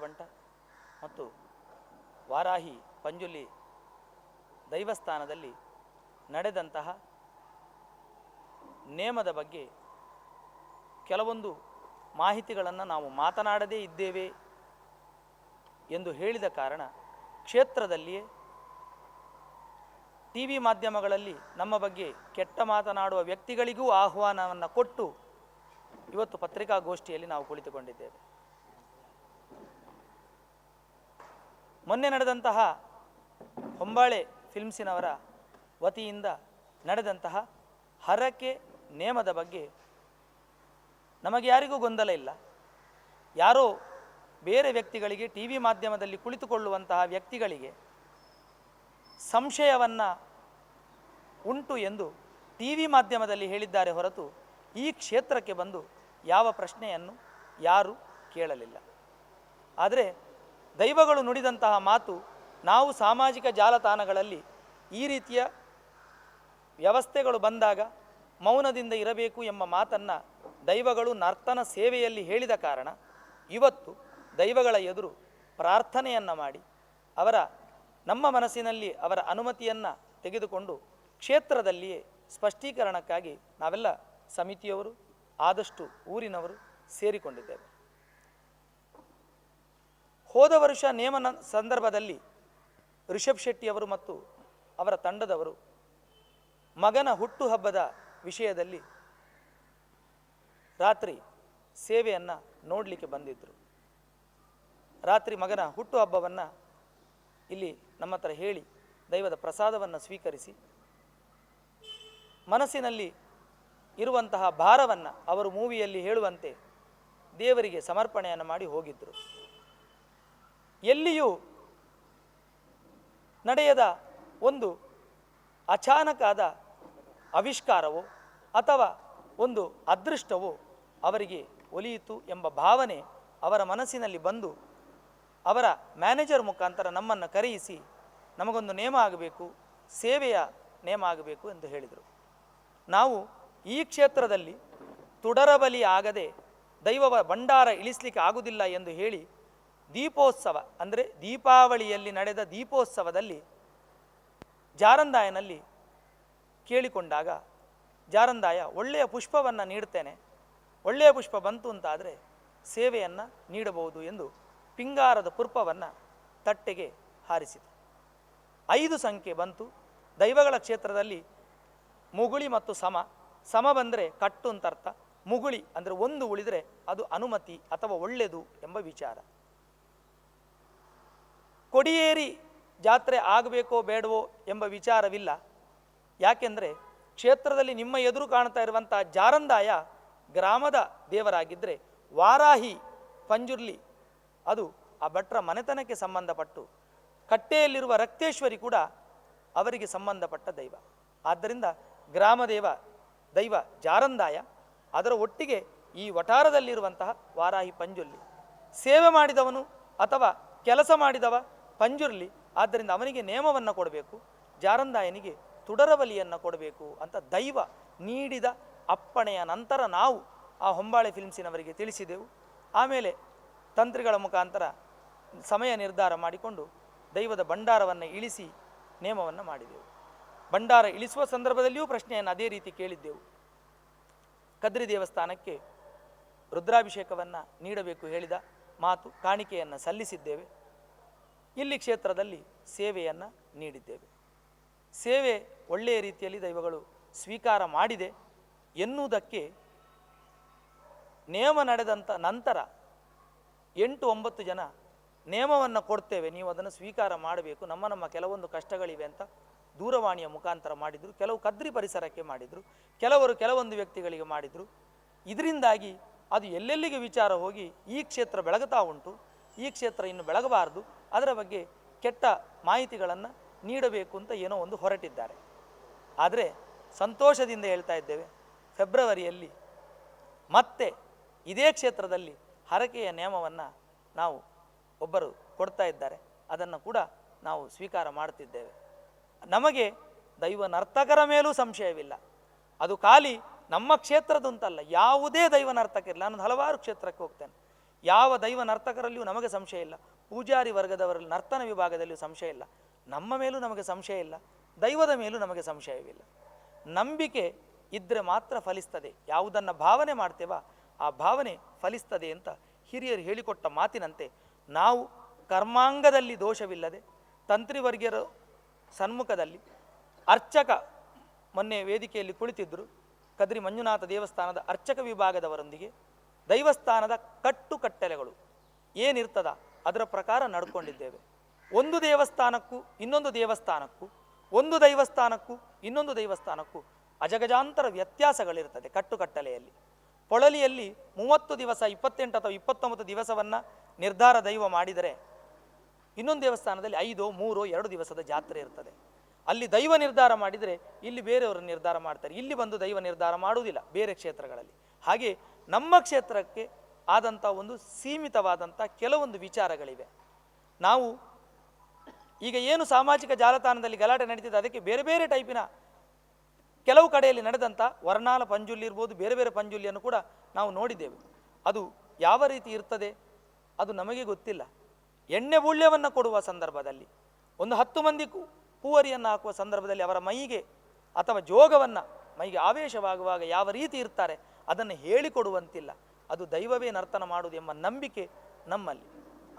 ಬಂಟ ಮತ್ತು ವಾರಾಹಿ ಪಂಜುಲಿ ದೈವಸ್ಥಾನದಲ್ಲಿ ನಡೆದಂತಹ ನೇಮದ ಬಗ್ಗೆ ಕೆಲವೊಂದು ಮಾಹಿತಿಗಳನ್ನು ನಾವು ಮಾತನಾಡದೇ ಇದ್ದೇವೆ ಎಂದು ಹೇಳಿದ ಕಾರಣ ಕ್ಷೇತ್ರದಲ್ಲಿಯೇ ಟಿ ವಿ ಮಾಧ್ಯಮಗಳಲ್ಲಿ ನಮ್ಮ ಬಗ್ಗೆ ಕೆಟ್ಟ ಮಾತನಾಡುವ ವ್ಯಕ್ತಿಗಳಿಗೂ ಆಹ್ವಾನವನ್ನು ಕೊಟ್ಟು ಇವತ್ತು ಪತ್ರಿಕಾಗೋಷ್ಠಿಯಲ್ಲಿ ನಾವು ಕುಳಿತುಕೊಂಡಿದ್ದೇವೆ. ಮೊನ್ನೆ ನಡೆದಂತಹ ಹೊಂಬಾಳೆ ಫಿಲ್ಮ್ಸಿನವರ ವತಿಯಿಂದ ನಡೆದಂತಹ ಹರಕೆ ನೇಮದ ಬಗ್ಗೆ ನಮಗೆ ಯಾರಿಗೂ ಗೊಂದಲ ಇಲ್ಲ. ಯಾರೋ ಬೇರೆ ವ್ಯಕ್ತಿಗಳಿಗೆ ಟಿ ವಿ ಮಾಧ್ಯಮದಲ್ಲಿ ಕುಳಿತುಕೊಳ್ಳುವಂತಹ ವ್ಯಕ್ತಿಗಳಿಗೆ ಸಂಶಯವನ್ನು ಉಂಟು ಎಂದು ಟಿ ವಿ ಮಾಧ್ಯಮದಲ್ಲಿ ಹೇಳಿದ್ದಾರೆ ಹೊರತು ಈ ಕ್ಷೇತ್ರಕ್ಕೆ ಬಂದು ಯಾವ ಪ್ರಶ್ನೆಯನ್ನು ಯಾರೂ ಕೇಳಲಿಲ್ಲ. ಆದರೆ ದೈವಗಳು ನುಡಿದಂತಹ ಮಾತು, ನಾವು ಸಾಮಾಜಿಕ ಜಾಲತಾಣಗಳಲ್ಲಿ ಈ ರೀತಿಯ ವ್ಯವಸ್ಥೆಗಳು ಬಂದಾಗ ಮೌನದಿಂದ ಇರಬೇಕು ಎಂಬ ಮಾತನ್ನು ದೈವಗಳು ನರ್ತನ ಸೇವೆಯಲ್ಲಿ ಹೇಳಿದ ಕಾರಣ ಇವತ್ತು ದೈವಗಳ ಎದುರು ಪ್ರಾರ್ಥನೆಯನ್ನು ಮಾಡಿ ನಮ್ಮ ಮನಸ್ಸಿನಲ್ಲಿ ಅವರ ಅನುಮತಿಯನ್ನು ತೆಗೆದುಕೊಂಡು ಕ್ಷೇತ್ರದಲ್ಲಿಯೇ ಸ್ಪಷ್ಟೀಕರಣಕ್ಕಾಗಿ ನಾವೆಲ್ಲ ಸಮಿತಿಯವರು ಆದಷ್ಟು ಊರಿನವರು ಸೇರಿಕೊಂಡಿದ್ದೇವೆ. ಹೋದ ವರ್ಷ ನೇಮನ ಸಂದರ್ಭದಲ್ಲಿ ರಿಷಬ್ ಶೆಟ್ಟಿಯವರು ಮತ್ತು ಅವರ ತಂಡದವರು ಮಗನ ಹುಟ್ಟುಹಬ್ಬದ ವಿಷಯದಲ್ಲಿ ರಾತ್ರಿ ಸೇವೆಯನ್ನು ನೋಡಲಿಕ್ಕೆ ಬಂದಿದ್ದರು. ರಾತ್ರಿ ಮಗನ ಹುಟ್ಟುಹಬ್ಬವನ್ನು ಇಲ್ಲಿ ನಮ್ಮ ಹತ್ರ ಹೇಳಿ ದೈವದ ಪ್ರಸಾದವನ್ನು ಸ್ವೀಕರಿಸಿ ಮನಸ್ಸಿನಲ್ಲಿ ಇರುವಂತಹ ಭಾರವನ್ನು ಅವರು ಮೂವಿಯಲ್ಲಿ ಹೇಳುವಂತೆ ದೇವರಿಗೆ ಸಮರ್ಪಣೆಯನ್ನು ಮಾಡಿ ಹೋಗಿದ್ದರು. ಎಲ್ಲಿಯೂ ನಡೆಯದ ಒಂದು ಅಚಾನಕಾದ ಆವಿಷ್ಕಾರವೋ ಅಥವಾ ಒಂದು ಅದೃಷ್ಟವೋ ಅವರಿಗೆ ಒಲಿಯಿತು ಎಂಬ ಭಾವನೆ ಅವರ ಮನಸ್ಸಿನಲ್ಲಿ ಬಂದು ಅವರ ಮ್ಯಾನೇಜರ್ ಮುಖಾಂತರ ನಮ್ಮನ್ನು ಕರೆಯಿಸಿ ನಮಗೊಂದು ನೇಮ ಆಗಬೇಕು, ಸೇವೆಯ ನೇಮ ಆಗಬೇಕು ಎಂದು ಹೇಳಿದರು. ನಾವು ಈ ಕ್ಷೇತ್ರದಲ್ಲಿ ತುಡರಬಲಿ ಆಗದೆ ದೈವವ ಭಂಡಾರ ಇಳಿಸಲಿಕ್ಕೆ ಆಗುವುದಿಲ್ಲ ಎಂದು ಹೇಳಿ ದೀಪೋತ್ಸವ ಅಂದರೆ ದೀಪಾವಳಿಯಲ್ಲಿ ನಡೆದ ದೀಪೋತ್ಸವದಲ್ಲಿ ಜಾರಂದಾಯನಲ್ಲಿ ಕೇಳಿಕೊಂಡಾಗ ಜಾರಂದಾಯ ಒಳ್ಳೆಯ ಪುಷ್ಪವನ್ನು ನೀಡ್ತೇನೆ, ಒಳ್ಳೆಯ ಪುಷ್ಪ ಬಂತು ಅಂತಾದರೆ ಸೇವೆಯನ್ನು ನೀಡಬಹುದು ಎಂದು ಪಿಂಗಾರದ ಪುಷ್ಪವನ್ನು ತಟ್ಟೆಗೆ ಹಾರಿಸಿತು. 5 ಸಂಖ್ಯೆ ಬಂತು. ದೈವಗಳ ಕ್ಷೇತ್ರದಲ್ಲಿ ಮುಗುಳಿ ಮತ್ತು ಸಮ ಬಂದರೆ ಕಟ್ಟು ಅಂತ ಅರ್ಥ. ಮುಗುಳಿ ಅಂದರೆ ಒಂದು ಉಳಿದರೆ ಅದು ಅನುಮತಿ ಅಥವಾ ಒಳ್ಳೆಯದು ಎಂಬ ವಿಚಾರ. ಕೊಡಿಯೇರಿ ಜಾತ್ರೆ ಆಗಬೇಕೋ ಬೇಡವೋ ಎಂಬ ವಿಚಾರವಿಲ್ಲ. ಯಾಕೆಂದರೆ ಕ್ಷೇತ್ರದಲ್ಲಿ ನಿಮ್ಮ ಎದುರು ಕಾಣ್ತಾ ಇರುವಂಥ ಜಾರಂದಾಯ ಗ್ರಾಮದ ದೇವರಾಗಿದ್ದರೆ ವಾರಾಹಿ ಪಂಜುರ್ಲಿ ಅದು ಆ ಭಟ್ರ ಮನೆತನಕ್ಕೆ ಸಂಬಂಧಪಟ್ಟು, ಕಟ್ಟೆಯಲ್ಲಿರುವ ರಕ್ತೇಶ್ವರಿ ಕೂಡ ಅವರಿಗೆ ಸಂಬಂಧಪಟ್ಟ ದೈವ. ಆದ್ದರಿಂದ ಗ್ರಾಮದೇವ ದೈವ ಜಾರಂದಾಯ, ಅದರ ಒಟ್ಟಿಗೆ ಈ ವಠಾರದಲ್ಲಿರುವಂತಹ ವಾರಾಹಿ ಪಂಜುರ್ಲಿ, ಸೇವೆ ಮಾಡಿದವನು ಅಥವಾ ಕೆಲಸ ಮಾಡಿದವ ಪಂಜುರ್ಲಿ, ಆದ್ದರಿಂದ ಅವನಿಗೆ ನೇಮವನ್ನು ಕೊಡಬೇಕು, ಜಾರಂದಾಯನಿಗೆ ತುಡರಬಲಿಯನ್ನು ಕೊಡಬೇಕು ಅಂತ ದೈವ ನೀಡಿದ ಅಪ್ಪಣೆಯ ನಂತರ ನಾವು ಆ ಹೊಂಬಾಳೆ ಫಿಲ್ಮ್ಸಿನವರಿಗೆ ತಿಳಿಸಿದೆವು. ಆಮೇಲೆ ತಂತ್ರಿಗಳ ಮುಖಾಂತರ ಸಮಯ ನಿರ್ಧಾರ ಮಾಡಿಕೊಂಡು ದೈವದ ಭಂಡಾರವನ್ನು ಇಳಿಸಿ ನೇಮವನ್ನು ಮಾಡಿದೆವು. ಭಂಡಾರ ಇಳಿಸುವ ಸಂದರ್ಭದಲ್ಲಿಯೂ ಪ್ರಶ್ನೆಯನ್ನು ಅದೇ ರೀತಿ ಕೇಳಿದ್ದೆವು. ಕದ್ರಿ ದೇವಸ್ಥಾನಕ್ಕೆ ರುದ್ರಾಭಿಷೇಕವನ್ನು ನೀಡಬೇಕು ಹೇಳಿದ ಮಾತು, ಕಾಣಿಕೆಯನ್ನು ಸಲ್ಲಿಸಿದ್ದೇವೆ. ಇಲ್ಲಿ ಕ್ಷೇತ್ರದಲ್ಲಿ ಸೇವೆಯನ್ನು ನೀಡಿದ್ದೇವೆ. ಸೇವೆ ಒಳ್ಳೆಯ ರೀತಿಯಲ್ಲಿ ದೈವಗಳು ಸ್ವೀಕಾರ ಮಾಡಿದೆ ಎನ್ನುವುದಕ್ಕೆ ನೇಮ ನಡೆದಂಥ ನಂತರ 8-9 ಜನ ನೇಮವನ್ನು ಕೊಡ್ತೇವೆ, ನೀವು ಅದನ್ನು ಸ್ವೀಕಾರ ಮಾಡಬೇಕು, ನಮ್ಮ ಕೆಲವೊಂದು ಕಷ್ಟಗಳಿವೆ ಅಂತ ದೂರವಾಣಿಯ ಮುಖಾಂತರ ಮಾಡಿದರು. ಕೆಲವು ಕದ್ರಿ ಪರಿಸರಕ್ಕೆ ಮಾಡಿದರು, ಕೆಲವರು ಕೆಲವೊಂದು ವ್ಯಕ್ತಿಗಳಿಗೆ ಮಾಡಿದರು. ಇದರಿಂದಾಗಿ ಅದು ಎಲ್ಲೆಲ್ಲಿಗೆ ವಿಚಾರ ಹೋಗಿ ಈ ಕ್ಷೇತ್ರ ಬೆಳಗುತ್ತಾ ಉಂಟು, ಈ ಕ್ಷೇತ್ರ ಇನ್ನು ಬೆಳಗಬಾರದು, ಅದರ ಬಗ್ಗೆ ಕೆಟ್ಟ ಮಾಹಿತಿಗಳನ್ನು ನೀಡಬೇಕು ಅಂತ ಏನೋ ಒಂದು ಹೊರಟಿದ್ದಾರೆ. ಆದರೆ ಸಂತೋಷದಿಂದ ಹೇಳ್ತಾ ಇದ್ದೇವೆ, ಫೆಬ್ರವರಿಯಲ್ಲಿ ಮತ್ತೆ ಇದೇ ಕ್ಷೇತ್ರದಲ್ಲಿ ಹರಕೆಯ ನೇಮವನ್ನು ನಾವು ಒಬ್ಬರು ಕೊಡ್ತಾ ಇದ್ದಾರೆ, ಅದನ್ನು ಕೂಡ ನಾವು ಸ್ವೀಕಾರ ಮಾಡ್ತಿದ್ದೇವೆ. ನಮಗೆ ದೈವ ನರ್ತಕರ ಮೇಲೂ ಸಂಶಯವಿಲ್ಲ. ಅದು ಖಾಲಿ ನಮ್ಮ ಕ್ಷೇತ್ರದಂತಲ್ಲ, ಯಾವುದೇ ದೈವ ನರ್ತಕ ಇರಲಿ. ನಾನು ಹಲವಾರು ಕ್ಷೇತ್ರಕ್ಕೆ ಹೋಗ್ತೇನೆ, ಯಾವ ದೈವ ನರ್ತಕರಲ್ಲಿಯೂ ನಮಗೆ ಸಂಶಯ ಇಲ್ಲ, ಪೂಜಾರಿ ವರ್ಗದವರಲ್ಲಿ ನರ್ತನ ವಿಭಾಗದಲ್ಲಿಯೂ ಸಂಶಯ ಇಲ್ಲ, ನಮ್ಮ ಮೇಲೂ ನಮಗೆ ಸಂಶಯ ಇಲ್ಲ, ದೈವದ ಮೇಲೂ ನಮಗೆ ಸಂಶಯವಿಲ್ಲ. ನಂಬಿಕೆ ಇದ್ದರೆ ಮಾತ್ರ ಫಲಿಸ್ತದೆ. ಯಾವುದನ್ನು ಭಾವನೆ ಮಾಡ್ತೇವ ಆ ಭಾವನೆ ಫಲಿಸ್ತದೆ ಅಂತ ಹಿರಿಯರು ಹೇಳಿಕೊಟ್ಟ ಮಾತಿನಂತೆ ನಾವು ಕರ್ಮಾಂಗದಲ್ಲಿ ದೋಷವಿಲ್ಲದೆ ತಂತ್ರಿವರ್ಗೀಯರ ಸನ್ಮುಖದಲ್ಲಿ ಅರ್ಚಕ ಮೊನ್ನೆ ವೇದಿಕೆಯಲ್ಲಿ ಕುಳಿತಿದ್ದರು. ಕದ್ರಿ ಮಂಜುನಾಥ ದೇವಸ್ಥಾನದ ಅರ್ಚಕ ವಿಭಾಗದವರೊಂದಿಗೆ ದೈವಸ್ಥಾನದ ಕಟ್ಟುಕಟ್ಟಲೆಗಳು ಏನಿರ್ತದ ಅದರ ಪ್ರಕಾರ ನಡ್ಕೊಂಡಿದ್ದೇವೆ. ಒಂದು ದೇವಸ್ಥಾನಕ್ಕೂ ಇನ್ನೊಂದು ದೇವಸ್ಥಾನಕ್ಕೂ, ಒಂದು ದೈವಸ್ಥಾನಕ್ಕೂ ಇನ್ನೊಂದು ದೈವಸ್ಥಾನಕ್ಕೂ ಅಜಗಜಾಂತರ ವ್ಯತ್ಯಾಸಗಳಿರ್ತದೆ. ಕಟ್ಟುಕಟ್ಟಲೆಯಲ್ಲಿ ಪೊಳಲಿಯಲ್ಲಿ 30 ದಿವಸ 28 ಅಥವಾ 29 ದಿವಸವನ್ನು ನಿರ್ಧಾರ ದೈವ ಮಾಡಿದರೆ, ಇನ್ನೊಂದು ದೇವಸ್ಥಾನದಲ್ಲಿ 5, 3, 2 ದಿವಸದ ಜಾತ್ರೆ ಇರ್ತದೆ. ಅಲ್ಲಿ ದೈವ ನಿರ್ಧಾರ ಮಾಡಿದರೆ ಇಲ್ಲಿ ಬೇರೆಯವರು ನಿರ್ಧಾರ ಮಾಡ್ತಾರೆ, ಇಲ್ಲಿ ಬಂದು ದೈವ ನಿರ್ಧಾರ ಮಾಡುವುದಿಲ್ಲ ಬೇರೆ ಕ್ಷೇತ್ರಗಳಲ್ಲಿ. ಹಾಗೆ ನಮ್ಮ ಕ್ಷೇತ್ರಕ್ಕೆ ಆದಂಥ ಒಂದು ಸೀಮಿತವಾದಂಥ ಕೆಲವೊಂದು ವಿಚಾರಗಳಿವೆ. ನಾವು ಈಗ ಏನು ಸಾಮಾಜಿಕ ಜಾಲತಾಣದಲ್ಲಿ ಗಲಾಟೆ ನಡೀತಿದೆ ಅದಕ್ಕೆ ಬೇರೆ ಬೇರೆ ಟೈಪಿನ ಕೆಲವು ಕಡೆಯಲ್ಲಿ ನಡೆದಂಥ ವರ್ಣಾಲ ಪಂಜುಲಿ ಇರ್ಬೋದು, ಬೇರೆ ಬೇರೆ ಪಂಜುಲಿಯನ್ನು ಕೂಡ ನಾವು ನೋಡಿದ್ದೇವೆ. ಅದು ಯಾವ ರೀತಿ ಇರ್ತದೆ ಅದು ನಮಗೆ ಗೊತ್ತಿಲ್ಲ. ಎಣ್ಣೆ ಬುಳ್ಯವನ್ನು ಕೊಡುವ ಸಂದರ್ಭದಲ್ಲಿ, ಒಂದು 10 ಮಂದಿ ಪೂವರಿಯನ್ನು ಹಾಕುವ ಸಂದರ್ಭದಲ್ಲಿ ಅವರ ಮೈಗೆ ಅಥವಾ ಜೋಗವನ್ನು ಮೈಗೆ ಆವೇಶವಾಗುವಾಗ ಯಾವ ರೀತಿ ಇರ್ತಾರೆ ಅದನ್ನು ಹೇಳಿಕೊಡುವಂತಿಲ್ಲ. ಅದು ದೈವವೇ ನರ್ತನ ಮಾಡುವುದು ಎಂಬ ನಂಬಿಕೆ ನಮ್ಮಲ್ಲಿ.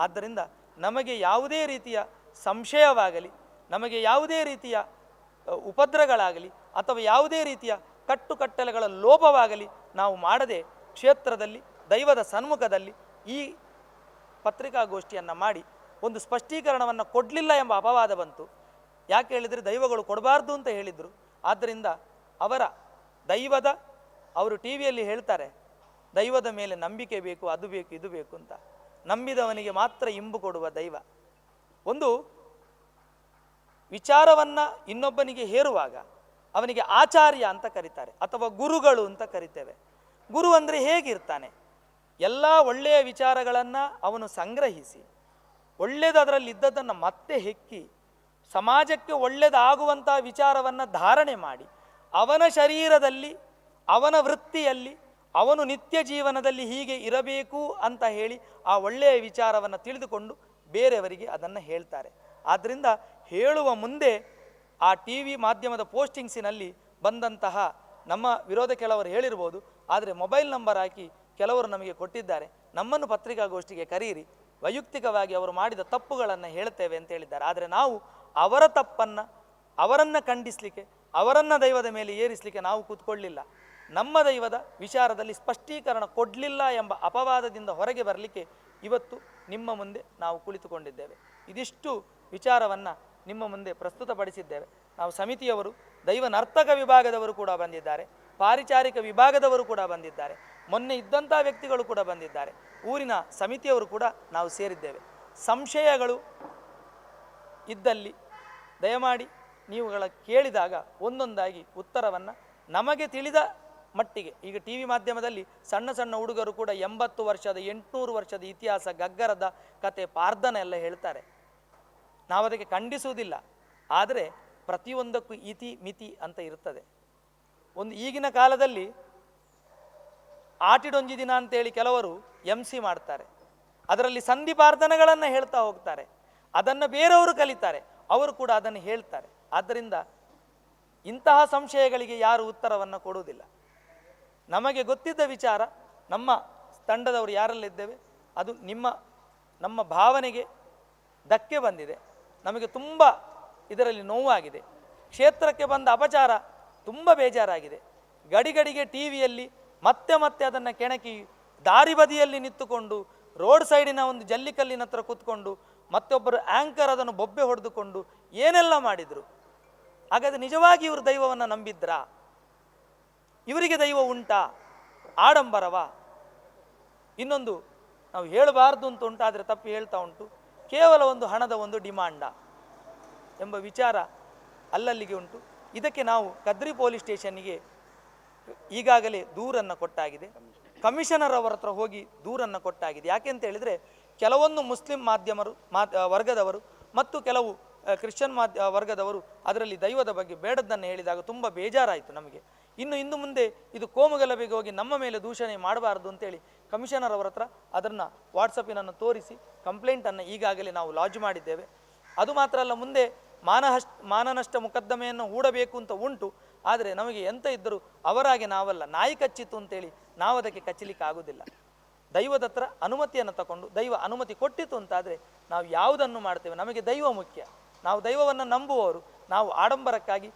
ಆದ್ದರಿಂದ ನಮಗೆ ಯಾವುದೇ ರೀತಿಯ ಸಂಶಯವಾಗಲಿ, ನಮಗೆ ಯಾವುದೇ ರೀತಿಯ ಉಪದ್ರಗಳಾಗಲಿ ಅಥವಾ ಯಾವುದೇ ರೀತಿಯ ಕಟ್ಟುಕಟ್ಟಲೆಗಳ ಲೋಪವಾಗಲಿ ನಾವು ಮಾಡದೆ ಕ್ಷೇತ್ರದಲ್ಲಿ ದೈವದ ಸನ್ಮುಖದಲ್ಲಿ ಈ ಪತ್ರಿಕಾಗೋಷ್ಠಿಯನ್ನು ಮಾಡಿ ಒಂದು ಸ್ಪಷ್ಟೀಕರಣವನ್ನು ಕೊಡಲಿಲ್ಲ ಎಂಬ ಅಪವಾದ ಬಂತು. ಯಾಕೆ ಹೇಳಿದರೆ ದೈವಗಳು ಕೊಡಬಾರ್ದು ಅಂತ ಹೇಳಿದರು. ಆದ್ದರಿಂದ ಅವರು ಟಿ ವಿಯಲ್ಲಿ ಹೇಳ್ತಾರೆ ದೈವದ ಮೇಲೆ ನಂಬಿಕೆ ಬೇಕು, ಅದು ಬೇಕು, ಇದು ಬೇಕು ಅಂತ. ನಂಬಿದವನಿಗೆ ಮಾತ್ರ ಇಂಬು ಕೊಡುವ ದೈವ. ಒಂದು ವಿಚಾರವನ್ನು ಇನ್ನೊಬ್ಬನಿಗೆ ಹೇರುವಾಗ ಅವನಿಗೆ ಆಚಾರ್ಯ ಅಂತ ಕರೀತಾರೆ ಅಥವಾ ಗುರುಗಳು ಅಂತ ಕರಿತೇವೆ. ಗುರು ಅಂದರೆ ಹೇಗಿರ್ತಾನೆ? ಎಲ್ಲ ಒಳ್ಳೆಯ ವಿಚಾರಗಳನ್ನು ಅವನು ಸಂಗ್ರಹಿಸಿ ಒಳ್ಳೆಯದು ಅದರಲ್ಲಿ ಇದ್ದದನ್ನು ಮತ್ತೆ ಹೆಕ್ಕಿ ಸಮಾಜಕ್ಕೆ ಒಳ್ಳೆಯದಾಗುವಂಥ ವಿಚಾರವನ್ನು ಧಾರಣೆ ಮಾಡಿ ಅವನ ಶರೀರದಲ್ಲಿ, ಅವನ ವೃತ್ತಿಯಲ್ಲಿ, ಅವನು ನಿತ್ಯ ಜೀವನದಲ್ಲಿ ಹೀಗೆ ಇರಬೇಕು ಅಂತ ಹೇಳಿ ಆ ಒಳ್ಳೆಯ ವಿಚಾರವನ್ನು ತಿಳಿದುಕೊಂಡು ಬೇರೆಯವರಿಗೆ ಅದನ್ನು ಹೇಳ್ತಾರೆ. ಆದ್ದರಿಂದ ಹೇಳುವ ಮುಂದೆ ಆ ಟಿ ವಿ ಮಾಧ್ಯಮದ ಪೋಸ್ಟಿಂಗ್ಸಿನಲ್ಲಿ ಬಂದಂತಹ ನಮ್ಮ ವಿರೋಧ ಕೆಲವರು ಹೇಳಿರ್ಬೋದು, ಆದರೆ ಮೊಬೈಲ್ ನಂಬರ್ ಹಾಕಿ ಕೆಲವರು ನಮಗೆ ಕೊಟ್ಟಿದ್ದಾರೆ, ನಮ್ಮನ್ನು ಪತ್ರಿಕಾಗೋಷ್ಠಿಗೆ ಕರೀರಿ, ವೈಯಕ್ತಿಕವಾಗಿ ಅವರು ಮಾಡಿದ ತಪ್ಪುಗಳನ್ನು ಹೇಳ್ತೇವೆ ಅಂತ ಹೇಳಿದ್ದಾರೆ. ಆದರೆ ನಾವು ಅವರ ತಪ್ಪನ್ನು ಅವರನ್ನು ಖಂಡಿಸಲಿಕ್ಕೆ, ಅವರನ್ನು ದೈವದ ಮೇಲೆ ಏರಿಸಲಿಕ್ಕೆ ನಾವು ಕೂತ್ಕೊಳ್ಳಿಲ್ಲ. ನಮ್ಮ ದೈವದ ವಿಚಾರದಲ್ಲಿ ಸ್ಪಷ್ಟೀಕರಣ ಕೊಡಲಿಲ್ಲ ಎಂಬ ಅಪವಾದದಿಂದ ಹೊರಗೆ ಬರಲಿಕ್ಕೆ ಇವತ್ತು ನಿಮ್ಮ ಮುಂದೆ ನಾವು ಕುಳಿತುಕೊಂಡಿದ್ದೇವೆ. ಇದಿಷ್ಟು ವಿಚಾರವನ್ನು ನಿಮ್ಮ ಮುಂದೆ ಪ್ರಸ್ತುತಪಡಿಸಿದ್ದೇವೆ. ನಾವು ಸಮಿತಿಯವರು, ದೈವ ನರ್ತಕ ವಿಭಾಗದವರು ಕೂಡ ಬಂದಿದ್ದಾರೆ, ಪಾರಿಚಾರಿಕ ವಿಭಾಗದವರು ಕೂಡ ಬಂದಿದ್ದಾರೆ, ಮೊನ್ನೆ ಇದ್ದಂಥ ವ್ಯಕ್ತಿಗಳು ಕೂಡ ಬಂದಿದ್ದಾರೆ, ಊರಿನ ಸಮಿತಿಯವರು ಕೂಡ ನಾವು ಸೇರಿದ್ದೇವೆ. ಸಂಶಯಗಳು ಇದ್ದಲ್ಲಿ ದಯಮಾಡಿ ನೀವುಗಳ ಕೇಳಿದಾಗ ಒಂದೊಂದಾಗಿ ಉತ್ತರವನ್ನು ನಮಗೆ ತಿಳಿದ ಮಟ್ಟಿಗೆ, ಈಗ ಟಿ ವಿ ಮಾಧ್ಯಮದಲ್ಲಿ ಸಣ್ಣ ಸಣ್ಣ ಹುಡುಗರು ಕೂಡ 80 ವರ್ಷದ 800 ವರ್ಷದ ಇತಿಹಾಸ ಗಗ್ಗರದ ಕತೆ ಪಾರ್ಧನ ಎಲ್ಲ ಹೇಳ್ತಾರೆ. ನಾವು ಅದಕ್ಕೆ ಖಂಡಿಸುವುದಿಲ್ಲ, ಆದರೆ ಪ್ರತಿಯೊಂದಕ್ಕೂ ಇತಿ ಮಿತಿ ಅಂತ ಇರ್ತದೆ. ಒಂದು ಈಗಿನ ಕಾಲದಲ್ಲಿ ಆಟಿಡೊಂಜಿ ದಿನ ಅಂತೇಳಿ ಕೆಲವರು MC ಮಾಡ್ತಾರೆ, ಅದರಲ್ಲಿ ಸಂಧಿಪಾರ್ಧನಗಳನ್ನು ಹೇಳ್ತಾ ಹೋಗ್ತಾರೆ, ಅದನ್ನು ಬೇರೆಯವರು ಕಲಿತಾರೆ, ಅವರು ಕೂಡ ಅದನ್ನು ಹೇಳ್ತಾರೆ. ಆದ್ದರಿಂದ ಇಂತಹ ಸಂಶಯಗಳಿಗೆ ಯಾರು ಉತ್ತರವನ್ನು ಕೊಡುವುದಿಲ್ಲ. ನಮಗೆ ಗೊತ್ತಿದ್ದ ವಿಚಾರ, ನಮ್ಮ ತಂಡದವರು ಯಾರಲ್ಲಿದ್ದೇವೆ ಅದು ನಮ್ಮ ಭಾವನೆಗೆ ಧಕ್ಕೆ ಬಂದಿದೆ, ನಮಗೆ ತುಂಬ ಇದರಲ್ಲಿ ನೋವಾಗಿದೆ, ಕ್ಷೇತ್ರಕ್ಕೆ ಬಂದ ಅಪಚಾರ ತುಂಬ ಬೇಜಾರಾಗಿದೆ. ಗಡಿಗಡಿಗೆ ಟಿ ವಿಯಲ್ಲಿ ಮತ್ತೆ ಮತ್ತೆ ಅದನ್ನು ಕೆಣಕಿ ದಾರಿ ಬದಿಯಲ್ಲಿ ನಿಂತುಕೊಂಡು ರೋಡ್ ಸೈಡಿನ ಒಂದು ಜಲ್ಲಿಕಲ್ಲಿನ ಹತ್ರ ಕೂತ್ಕೊಂಡು ಮತ್ತೊಬ್ಬರು ಆ್ಯಂಕರ್ ಅದನ್ನು ಬೊಬ್ಬೆ ಹೊಡೆದುಕೊಂಡು ಏನೆಲ್ಲ ಮಾಡಿದರು. ಹಾಗಾದರೆ ನಿಜವಾಗಿ ಇವರು ದೈವವನ್ನು ನಂಬಿದ್ರಾ? ಇವರಿಗೆ ದೈವ ಉಂಟಾ? ಆಡಂಬರವಾ? ಇನ್ನೊಂದು ನಾವು ಹೇಳಬಾರ್ದು ಅಂತ ಉಂಟಾದರೆ ತಪ್ಪು ಹೇಳ್ತಾ ಉಂಟು, ಕೇವಲ ಒಂದು ಹಣದ ಒಂದು ಡಿಮಾಂಡ ಎಂಬ ವಿಚಾರ ಅಲ್ಲಲ್ಲಿಗೆ ಉಂಟು. ಇದಕ್ಕೆ ನಾವು ಕದ್ರಿ ಪೊಲೀಸ್ ಸ್ಟೇಷನ್ನಿಗೆ ಈಗಾಗಲೇ ದೂರನ್ನು ಕೊಟ್ಟಾಗಿದೆ, ಕಮಿಷನರ್ ಅವರ ಹತ್ರ ಹೋಗಿ ದೂರನ್ನು ಕೊಟ್ಟಾಗಿದೆ. ಯಾಕೆ ಅಂತ ಹೇಳಿದರೆ ಕೆಲವೊಂದು ಮುಸ್ಲಿಂ ವರ್ಗದವರು ಮತ್ತು ಕೆಲವು ಕ್ರಿಶ್ಚಿಯನ್ ವರ್ಗದವರು ಅದರಲ್ಲಿ ದೈವದ ಬಗ್ಗೆ ಬೇಡದ್ದನ್ನು ಹೇಳಿದಾಗ ತುಂಬ ಬೇಜಾರಾಯಿತು ನಮಗೆ. ಇನ್ನು ಮುಂದೆ ಇದು ಕೋಮುಗಲಭೆಗೆ ಹೋಗಿ ನಮ್ಮ ಮೇಲೆ ದೂಷಣೆ ಮಾಡಬಾರ್ದು ಅಂತೇಳಿ ಕಮಿಷನರ್ ಅವರ ಹತ್ರ ಅದನ್ನು ವಾಟ್ಸಪ್ಪಿನನ್ನು ತೋರಿಸಿ ಕಂಪ್ಲೇಂಟನ್ನು ಈಗಾಗಲೇ ನಾವು ಲಾಂಚ್ ಮಾಡಿದ್ದೇವೆ. ಅದು ಮಾತ್ರ ಅಲ್ಲ, ಮುಂದೆ ಮಾನನಷ್ಟ ಮೊಕದ್ದಮೆಯನ್ನು ಹೂಡಬೇಕು ಅಂತ ಉಂಟು. ಆದರೆ ನಮಗೆ ಎಂತ ಇದ್ದರೂ ಅವರಾಗೆ ನಾವಲ್ಲ, ನಾಯಿ ಕಚ್ಚಿತ್ತು ಅಂತೇಳಿ ನಾವು ಅದಕ್ಕೆ ಕಚ್ಚಲಿಕ್ಕೆ ಆಗೋದಿಲ್ಲ. ದೈವದ ಹತ್ರ ಅನುಮತಿಯನ್ನು ತಗೊಂಡು ದೈವ ಅನುಮತಿ ಕೊಟ್ಟಿತು ಅಂತಾದರೆ ನಾವು ಯಾವುದನ್ನು ಮಾಡ್ತೇವೆ. ನಮಗೆ ದೈವ ಮುಖ್ಯ, ನಾವು ದೈವವನ್ನು ನಂಬುವವರು. ನಾವು ಆಡಂಬರಕ್ಕಾಗಿ